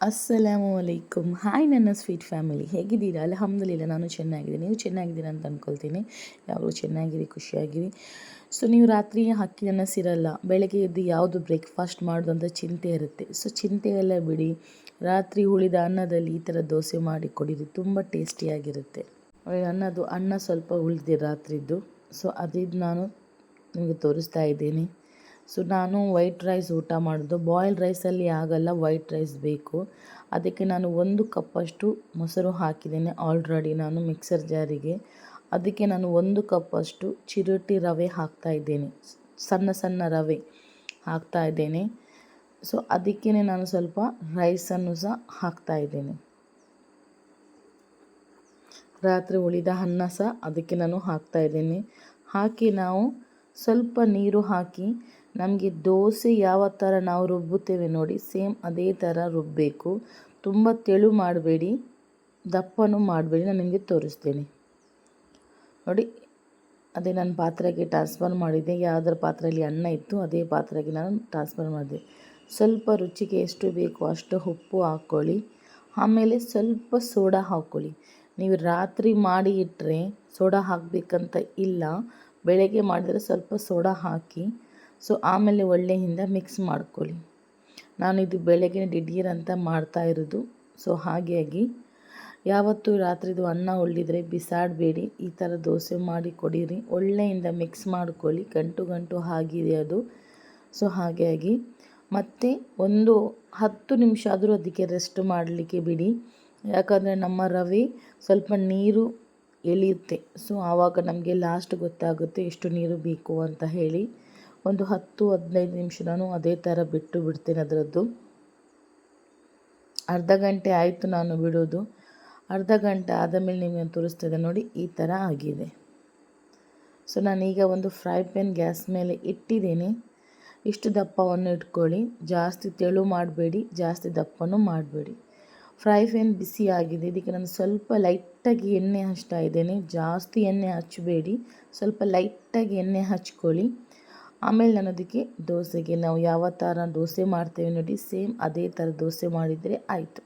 ಅಸ್ಸಲಾಮು ಅಲೈಕುಮ್. Hi ನನ್ನ sweet family, ಹೇಗಿದ್ದೀರಾ? ಅಲ್ಹಮ್ದುಲಿಲ್ಲ, ನಾನು ಚೆನ್ನಾಗಿದ್ದೀನಿ. ನೀವು ಚೆನ್ನಾಗಿದ್ದೀರಾ ಅಂತ ಅಂದ್ಕೊಳ್ತೀನಿ. ಯಾವಾಗಲೂ ಚೆನ್ನಾಗಿರಿ, ಖುಷಿಯಾಗಿರಿ. ಸೊ ನೀವು ರಾತ್ರಿ ಅಕ್ಕಿ ನೆನೆಸಿರಲ್ಲ, ಬೆಳಗ್ಗೆ ಎದ್ದು ಯಾವುದು ಬ್ರೇಕ್ಫಾಸ್ಟ್ ಮಾಡೋದು ಅಂತ ಚಿಂತೆ ಇರುತ್ತೆ. ಸೊ ಚಿಂತೆ ಎಲ್ಲ ಬಿಡಿ, ರಾತ್ರಿ ಉಳಿದ ಅನ್ನದಲ್ಲಿ ಈ ಥರ ದೋಸೆ ಮಾಡಿ ಕೊಡಿರಿ, ತುಂಬ ಟೇಸ್ಟಿಯಾಗಿರುತ್ತೆ. ಅನ್ನ ಸ್ವಲ್ಪ ಉಳಿದಿದೆ ರಾತ್ರಿದ್ದು, ಸೊ ಅದಿದ್ದು ನಾನು ನಿಮಗೆ ತೋರಿಸ್ತಾ ಇದ್ದೀನಿ. ಸೊ ನಾನು ವೈಟ್ ರೈಸ್ ಊಟ ಮಾಡೋದು. ಬಾಯ್ಲ್ಡ್ ರೈಸಲ್ಲಿ ಆಗಲ್ಲ, ವೈಟ್ ರೈಸ್ ಬೇಕು. ಅದಕ್ಕೆ ನಾನು 1 ಕಪ್ಪಷ್ಟು ಮೊಸರು ಹಾಕಿದ್ದೇನೆ ಆಲ್ರೆಡಿ ನಾನು ಮಿಕ್ಸರ್ ಜಾರಿಗೆ. ಅದಕ್ಕೆ ನಾನು 1 ಕಪ್ಪಷ್ಟು ಚಿರೋಟಿ ರವೆ ಹಾಕ್ತಾಯಿದ್ದೇನೆ, ಸಣ್ಣ ಸಣ್ಣ ರವೆ ಹಾಕ್ತಾಯಿದ್ದೇನೆ. ಸೊ ಅದಕ್ಕೇ ನಾನು ಸ್ವಲ್ಪ ರೈಸನ್ನು ಸಹ ಹಾಕ್ತಾಯಿದ್ದೇನೆ. ರಾತ್ರಿ ಉಳಿದ ಅನ್ನ ಸಹ ಅದಕ್ಕೆ ನಾನು ಹಾಕ್ತಾಯಿದ್ದೇನೆ. ಹಾಕಿ ನಾವು ಸ್ವಲ್ಪ ನೀರು ಹಾಕಿ, ನಮಗೆ ದೋಸೆ ಯಾವ ಥರ ನಾವು ರುಬ್ಬುತ್ತೇವೆ ನೋಡಿ, ಸೇಮ್ ಅದೇ ಥರ ರುಬ್ಬಬೇಕು. ತುಂಬ ತೆಳು ಮಾಡಬೇಡಿ, ದಪ್ಪನೂ ಮಾಡಬೇಡಿ. ನಾನು ನಿಮಗೆ ತೋರಿಸ್ತೇನೆ ನೋಡಿ. ಅದೇ ನಾನು ಪಾತ್ರೆಗೆ ಟ್ರಾನ್ಸ್ಫರ್ ಮಾಡಿದ್ದೆ. ಯಾವುದರ ಪಾತ್ರೆಯಲ್ಲಿ ಅನ್ನ ಇತ್ತು ಅದೇ ಪಾತ್ರೆಗೆ ನಾನು ಟ್ರಾನ್ಸ್ಫರ್ ಮಾಡಿದೆ. ಸ್ವಲ್ಪ ರುಚಿಗೆ ಎಷ್ಟು ಬೇಕು ಅಷ್ಟು ಉಪ್ಪು ಹಾಕ್ಕೊಳ್ಳಿ. ಆಮೇಲೆ ಸ್ವಲ್ಪ ಸೋಡಾ ಹಾಕ್ಕೊಳ್ಳಿ. ನೀವು ರಾತ್ರಿ ಮಾಡಿ ಇಟ್ಟರೆ ಸೋಡಾ ಹಾಕಬೇಕಂತ ಇಲ್ಲ, ಬೆಳಗ್ಗೆ ಮಾಡಿದರೆ ಸ್ವಲ್ಪ ಸೋಡಾ ಹಾಕಿ. ಸೊ ಆಮೇಲೆ ಒಳ್ಳೆಯಿಂದ ಮಿಕ್ಸ್ ಮಾಡ್ಕೊಳ್ಳಿ. ನಾನಿದು ಬೆಳಗ್ಗೆ ದಿಢೀರ್ ಅಂತ ಮಾಡ್ತಾ ಇರೋದು. ಸೊ ಹಾಗಾಗಿ ಯಾವತ್ತೂ ರಾತ್ರಿದು ಅನ್ನ ಉಳಿದ್ರೆ ಬಿಸಾಡಬೇಡಿ, ಈ ಥರ ದೋಸೆ ಮಾಡಿ ಕೊಡಿರಿ. ಒಳ್ಳೆಯಿಂದ ಮಿಕ್ಸ್ ಮಾಡ್ಕೊಳ್ಳಿ, ಗಂಟು ಗಂಟು ಆಗಿದೆ ಅದು. ಸೊ ಹಾಗಾಗಿ ಮತ್ತು ಒಂದು 10 ನಿಮಿಷ ಆದರೂ ಅದಕ್ಕೆ ರೆಸ್ಟ್ ಮಾಡಲಿಕ್ಕೆ ಬಿಡಿ. ಯಾಕಂದರೆ ನಮ್ಮ ರವೆ ಸ್ವಲ್ಪ ನೀರು ಎಳೆಯುತ್ತೆ. ಸೊ ಆವಾಗ ನಮಗೆ ಲಾಸ್ಟ್ ಗೊತ್ತಾಗುತ್ತೆ ಎಷ್ಟು ನೀರು ಬೇಕು ಅಂತ ಹೇಳಿ. ಒಂದು 10-15 ನಿಮಿಷ ನಾನು ಅದೇ ಥರ ಬಿಟ್ಟು ಬಿಡ್ತೇನೆ. ಅದರದ್ದು ಅರ್ಧ ಗಂಟೆ ಆಯಿತು ನಾನು ಬಿಡೋದು. ಅರ್ಧ ಗಂಟೆ ಆದಮೇಲೆ ನಿಮಗೆ ತೋರಿಸ್ತಿದ್ದೆ ನೋಡಿ, ಈ ಥರ ಆಗಿದೆ. ಸೊ ನಾನೀಗ ಒಂದು ಫ್ರೈ ಪ್ಯಾನ್ ಗ್ಯಾಸ್ ಮೇಲೆ ಇಟ್ಟಿದ್ದೀನಿ. ಇಷ್ಟು ದಪ್ಪವನ್ನು ಇಟ್ಕೊಳ್ಳಿ, ಜಾಸ್ತಿ ತೆಳು ಮಾಡಬೇಡಿ, ಜಾಸ್ತಿ ದಪ್ಪನೂ ಮಾಡಬೇಡಿ. ಫ್ರೈ ಪ್ಯಾನ್ ಬಿಸಿ ಆಗಿದೆ. ಇದಕ್ಕೆ ನಾನು ಸ್ವಲ್ಪ ಲೈಟಾಗಿ ಎಣ್ಣೆ ಹಚ್ತಾ ಇದ್ದೇನೆ. ಜಾಸ್ತಿ ಎಣ್ಣೆ ಹಚ್ಚಬೇಡಿ, ಸ್ವಲ್ಪ ಲೈಟಾಗಿ ಎಣ್ಣೆ ಹಚ್ಕೊಳ್ಳಿ. ಆಮೇಲೆ ನಾನು ಅದಕ್ಕೆ ದೋಸೆಗೆ ನಾವು ಯಾವ ಥರ ದೋಸೆ ಮಾಡ್ತೇವೆ ನೋಡಿ, ಸೇಮ್ ಅದೇ ಥರ ದೋಸೆ ಮಾಡಿದರೆ ಆಯಿತು.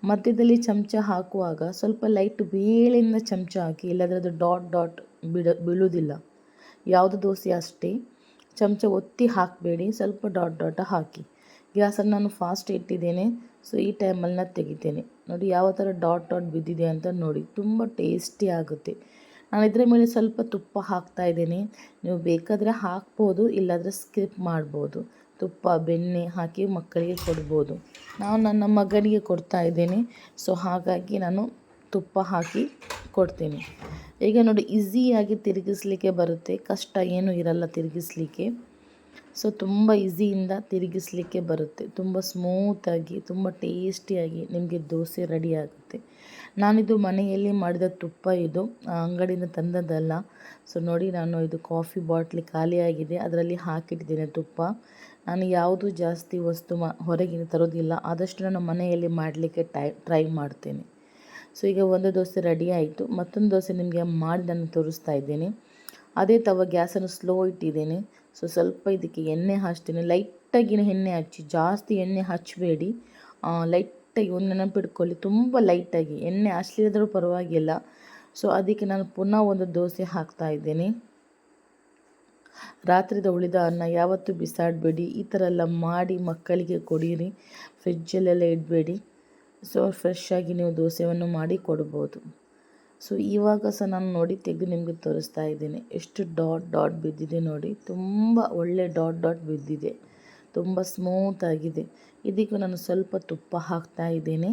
ಮಧ್ಯದಲ್ಲಿ ಚಮಚ ಹಾಕುವಾಗ ಸ್ವಲ್ಪ ಲೈಟ್ ಬೇಳೆಯಿಂದ ಚಮಚ ಹಾಕಿ, ಇಲ್ಲದ್ರೆ ಅದು ಡಾಟ್ ಬೀಳೋದಿಲ್ಲ. ಯಾವುದು ದೋಸೆ ಅಷ್ಟೇ, ಚಮಚ ಒತ್ತಿ ಹಾಕಬೇಡಿ, ಸ್ವಲ್ಪ ಡಾಟ್ ಹಾಕಿ. ಗ್ಯಾಸನ್ನು ನಾನು ಫಾಸ್ಟ್ ಇಟ್ಟಿದ್ದೇನೆ. ಸೊ ಈ ಟೈಮಲ್ಲಿ ನಾನು ತೆಗಿತೇನೆ ನೋಡಿ, ಯಾವ ಥರ ಡಾಟ್ ಬಿದ್ದಿದೆ ಅಂತ ನೋಡಿ, ತುಂಬ ಟೇಸ್ಟಿ ಆಗುತ್ತೆ. ನಾನು ಇದರ ಮೇಲೆ ಸ್ವಲ್ಪ ತುಪ್ಪ ಹಾಕ್ತಾಯಿದ್ದೇನೆ. ನೀವು ಬೇಕಾದರೆ ಹಾಕ್ಬೋದು, ಇಲ್ಲಾಂದರೆ ಸ್ಕಿಪ್ ಮಾಡ್ಬೋದು. ತುಪ್ಪ ಬೆಣ್ಣೆ ಹಾಕಿ ಮಕ್ಕಳಿಗೆ ಕೊಡ್ಬೋದು. ನಾನು ನನ್ನ ಮಗನಿಗೆ ಕೊಡ್ತಾ ಇದ್ದೇನೆ. ಸೊ ಹಾಗಾಗಿ ನಾನು ತುಪ್ಪ ಹಾಕಿ ಕೊಡ್ತೇನೆ. ಈಗ ನೋಡಿ, ಈಸಿಯಾಗಿ ತಿರುಗಿಸ್ಲಿಕ್ಕೆ ಬರುತ್ತೆ, ಕಷ್ಟ ಏನೂ ಇರಲ್ಲ ತಿರುಗಿಸ್ಲಿಕ್ಕೆ. ಸೊ ತುಂಬ ಈಸಿಯಿಂದ ತಿರುಗಿಸ್ಲಿಕ್ಕೆ ಬರುತ್ತೆ. ತುಂಬ ಸ್ಮೂತಾಗಿ, ತುಂಬ ಟೇಸ್ಟಿಯಾಗಿ ನಿಮಗೆ ದೋಸೆ ರೆಡಿ ಆಗುತ್ತೆ. ನಾನಿದು ಮನೆಯಲ್ಲಿ ಮಾಡಿದ ತುಪ್ಪ, ಇದು ಅಂಗಡಿಯಿಂದ ತಂದದ್ದಲ್ಲ. ಸೊ ನೋಡಿ, ನಾನು ಇದು ಕಾಫಿ ಬಾಟ್ಲಿ ಖಾಲಿಯಾಗಿದೆ, ಅದರಲ್ಲಿ ಹಾಕಿಟ್ಟಿದ್ದೇನೆ ತುಪ್ಪ. ನಾನು ಯಾವುದು ಜಾಸ್ತಿ ವಸ್ತು ಹೊರಗಿನ ತರೋದಿಲ್ಲ, ಆದಷ್ಟು ನಾನು ಮನೆಯಲ್ಲಿ ಮಾಡಲಿಕ್ಕೆ ಟ್ರೈ ಮಾಡ್ತೇನೆ. ಸೊ ಈಗ ಒಂದು ದೋಸೆ ರೆಡಿ ಆಯಿತು. ಮತ್ತೊಂದು ದೋಸೆ ನಿಮಗೆ ಮಾಡಿ ನಾನು ತೋರಿಸ್ತಾ ಇದ್ದೇನೆ. ಅದೇ ತವ ಗ್ಯಾಸನ್ನು ಸ್ಲೋ ಇಟ್ಟಿದ್ದೇನೆ. ಸೊ ಸ್ವಲ್ಪ ಇದಕ್ಕೆ ಎಣ್ಣೆ ಹಚ್ತೀನಿ. ಲೈಟಾಗಿ ಎಣ್ಣೆ ಹಚ್ಚಿ, ಜಾಸ್ತಿ ಎಣ್ಣೆ ಹಚ್ಚಬೇಡಿ, ಲೈಟಾಗಿ ಒಂದು ನೆನಪಿಟ್ಕೊಳ್ಳಿ, ತುಂಬ ಲೈಟಾಗಿ. ಎಣ್ಣೆ ಹಚ್ಚಲಿದ್ರೂ ಪರವಾಗಿಲ್ಲ. ಸೊ ಅದಕ್ಕೆ ನಾನು ಪುನಃ ಒಂದು ದೋಸೆ ಹಾಕ್ತಾ ಇದ್ದೇನೆ. ರಾತ್ರಿದ ಉಳಿದ ಅನ್ನ ಯಾವತ್ತೂ ಬಿಸಾಡಬೇಡಿ, ಈ ಥರ ಎಲ್ಲ ಮಾಡಿ ಮಕ್ಕಳಿಗೆ ಕೊಡಿರಿ, ಫ್ರಿಜ್ಜಲ್ಲೆಲ್ಲ ಇಡಬೇಡಿ. ಸೊ ಫ್ರೆಶ್ಶಾಗಿ ನೀವು ದೋಸೆಯನ್ನು ಮಾಡಿ ಕೊಡ್ಬೋದು. ಸೊ ಇವಾಗ ಸಹ ನಾನು ನೋಡಿ ತೆಗೆದು ನಿಮಗೆ ತೋರಿಸ್ತಾ ಇದ್ದೇನೆ. ಎಷ್ಟು ಡಾಟ್ ಬಿದ್ದಿದೆ ನೋಡಿ, ತುಂಬ ಒಳ್ಳೆ ಡಾಟ್ ಬಿದ್ದಿದೆ, ತುಂಬ ಸ್ಮೂತಾಗಿದೆ. ಇದಕ್ಕೂ ನಾನು ಸ್ವಲ್ಪ ತುಪ್ಪ ಹಾಕ್ತಾ ಇದ್ದೇನೆ.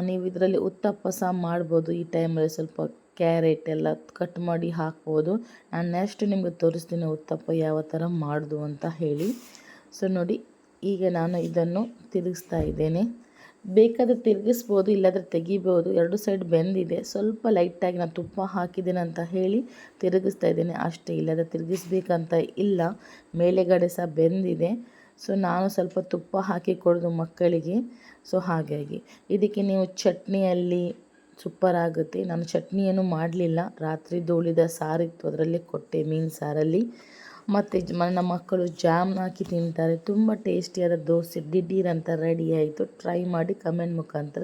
ನೀವು ಇದರಲ್ಲಿ ಉತ್ತಪ್ಪ ಸಹ ಮಾಡ್ಬೋದು. ಈ ಟೈಮಲ್ಲಿ ಸ್ವಲ್ಪ ಕ್ಯಾರೆಟ್ ಎಲ್ಲ ಕಟ್ ಮಾಡಿ ಹಾಕ್ಬೋದು. ನಾನು ನೆಕ್ಸ್ಟ್ ನಿಮಗೆ ತೋರಿಸ್ತೀನಿ ಉತ್ತಪ್ಪ ಯಾವ ಥರ ಮಾಡೋದು ಅಂತ ಹೇಳಿ. ಸೊ ನೋಡಿ, ಈಗ ನಾನು ಇದನ್ನು ತಿರುಗಿಸ್ತಾ ಇದ್ದೇನೆ. ಬೇಕಾದರೆ ತಿರುಗಿಸ್ಬೋದು, ಇಲ್ಲಾಂದರೆ ತೆಗಿಬೋದು. ಎರಡು ಸೈಡ್ ಬೆಂದಿದೆ. ಸ್ವಲ್ಪ ಲೈಟಾಗಿ ನಾನು ತುಪ್ಪ ಹಾಕಿದ್ದೇನೆ ಅಂತ ಹೇಳಿ ತಿರುಗಿಸ್ತಾ ಇದ್ದೇನೆ ಅಷ್ಟೇ, ಇಲ್ಲಾಂದರೆ ತಿರುಗಿಸ್ಬೇಕಂತ ಇಲ್ಲ. ಮೇಲೆಗಡೆ ಸಹ ಬೆಂದಿದೆ. ಸೊ ನಾನು ಸ್ವಲ್ಪ ತುಪ್ಪ ಹಾಕಿ ಕೊಡೋದು ಮಕ್ಕಳಿಗೆ. ಸೊ ಹಾಗಾಗಿ ಇದಕ್ಕೆ ನೀವು ಚಟ್ನಿಯಲ್ಲಿ ಸೂಪರ್ ಆಗುತ್ತೆ. ನಾನು ಚಟ್ನಿ ಏನೂ ಮಾಡಲಿಲ್ಲ, ರಾತ್ರಿದು ಉಳಿದ ಸಾರಿತ್ತು ಅದರಲ್ಲಿ ಕೊಟ್ಟೆ, ಮೀನು ಸಾರಲ್ಲಿ. ಮತ್ತು ನನ್ನ ಮಕ್ಕಳು ಜಾಮ್ ಹಾಕಿ ತಿಂತಾರೆ. ತುಂಬ ಟೇಸ್ಟಿಯಾದ ದೋಸೆ ದಿಢೀರ್ ಅಂತ ರೆಡಿ ಆಯಿತು. ಟ್ರೈ ಮಾಡಿ ಕಮೆಂಟ್ ಮುಖಾಂತರ